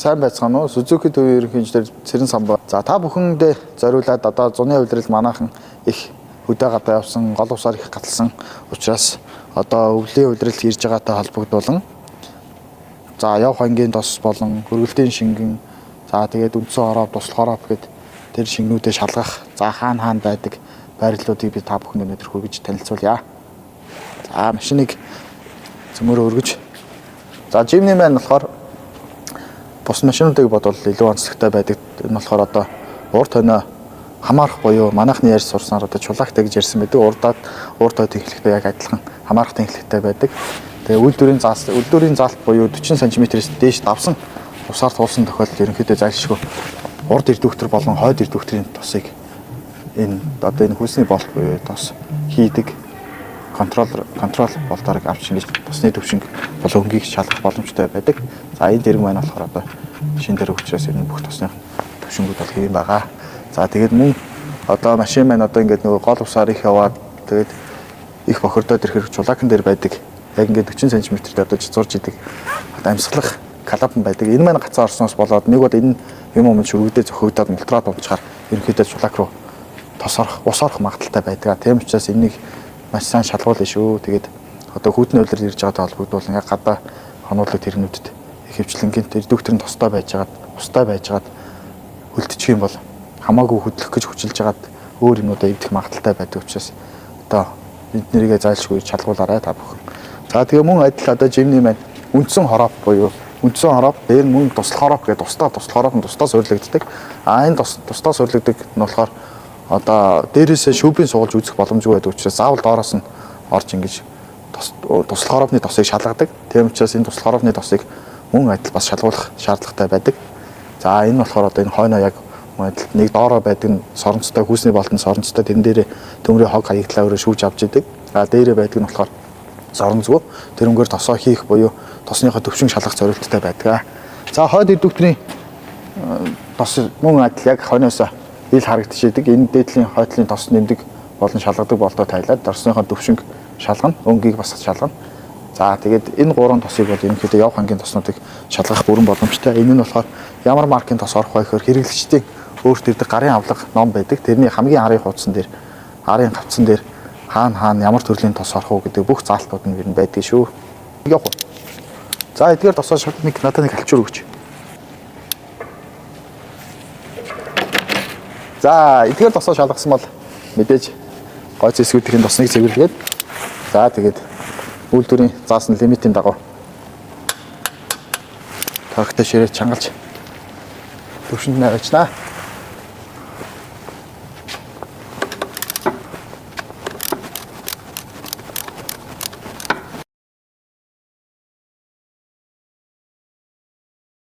сайн байцгаана уу? Suzuki төвийн ерөнхий инженер Цэрэн Самбай. За та бүхэндээ зориулаад одоо зуны удирдал манайхан их хөдөө гадаа явсан, гол усаар их гаталсан учраас одоо өвлийн удирдал ирж байгаатай холбогдуулан за явх ангийн тос болон хөргөлтийн шингэн за тэгээд үндсэн хороо, туслах хороо гэд тэр шингнүүдэд шалгах за хаана байдаг байрлалуудыг би та бүхэнд өнөөдөр хүргэж танилцуулъя. За машиныг цөмөрө өргөж. За Jimny маань болохоор бус машинуудыг бодвол илүү онцлогтой байдаг. Энэ болохоор одоо урд хойноо хамаарах буюу манайхны ярьж сурсанаар одоо чулаагтай гэж ярьсан байдаг. Урд хойд тэнхлэгтэй яг адилхан хамаарах тэнхлэгтэй байдаг. Тэгээ үлдвэрийн заалт буюу 40 см-ээс дээш давсан усаар туулсан тохиолдолд ерөнхийдөө зайлшгүй урд эрдвөхтөр болон хойд эрдвөхтрийн тосыг энэ одоо энэ хүйсний болт буюу тос хийдэг контрол болторыг авч ингэж тосны төвшинг болон өнгийг шалгах боломжтой байдаг. За энэ дэрэг маань болохоор одоо шин дээр учраас энэ бүх тосны төвшингүүд бол хэвэн байгаа. За тэгээд мөн одоо машин маань одоо ингээд нөгөө гол усаар их яваад тэгээд их бохирдоод ирэхээр чулаакн дээр байдаг. Яг ингээд 40 см-д одоо зурж идэг амьсгалах калабн байдаг. Энэ маань гацаа орсноос болоод нэг бол энэ юм шүргүүдээ зөхөгдөд мултраад унцгаар ерөнхийдөө чулаак руу тосорох, ус орох магадaltaй байдаг. Тийм учраас энийг маш сайн шалгуулна шүү. Тэгээд одоо хүүтний үйлрэл ирж байгаатай холбогдуулан яг гадаа хонуулаг тэрнүүдэд их хвчлэнгийн тэр докторын тостой байжгаад, устай байжгаад хөлдчих юм бол хамаагүй хөдлөх гэж хүчилж байгаад өөр юмудаа эвдэх магадaltaй байдаг учраас одоо эднэрийгээ зайлшгүй шалгуулаарай та бүхэн. За тэгээ мөн адил одоо Jimny маань үндсэн хороо буюу үндсэн хороо дээр мөн туслах хороо гэдэг туслах хороо нь тусдаа суйрлагддаг. Энэ тусдаа суйрлагддаг нь болохоор одоо дээрээсээ шүүбийн суулж үзэх боломжгүй байдаг учраас заавал доороос нь орж ингэж туслах хоровны тосыг шалгадаг. Тийм учраас энэ туслах хоровны тосыг мөн адил бас шалгуулах шаардлагатай байдаг. За энэ болохоор одоо энэ хойноо яг нэг доороо байдаг нь соронцтой хүүсний болтон соронцтой тэрэн дээрээ төмрийн хог хаягдлаа өөрөө шүүж авч идэг. За дээрээ байдаг нь болохоор зорон зүгөө тэрнгээр тосоо хийх буюу тосныхоо төвшин шалгах зорилттой байдаг. За хойд эрдвөхтрийн тос мөн адил яг хойноос ил харагдчихэдэг. Энэ дээдлийн хойдлын тос нэмдэг болон шалгадаг болдоо тайлаад дорсныхоо төвшинг шалгана, өнгийг бас шалгана. За тэгээд энэ гурван тосыг бол ерөнхийдөө явх ангийн тоснуудыг шалгах бүрэн боломжтой. Энэ нь болохоор ямар маркийн тос орох вэ гэхээр хэрэглэгчдийн өөрт ирдэг гарын авлага ном байдаг. Тэрний хамгийн арын хуудсан дээр, арын хавцсан дээр хаана ямар төрлийн тос орох уу гэдэг бүх заалтууд нь ер нь байдаг шүү. Явах. За эдгээр тосоо шатныг надад нэг алчуур өгч. За эдгээр тосоо шалгасан бол мэдээж гой зэсгүүдийн тосныг цэвэрлэгээд за тэгээд үйлдвэрийн заасан лимитийн дагуу торктой ширээ чангалж төвшөнд навчнаа.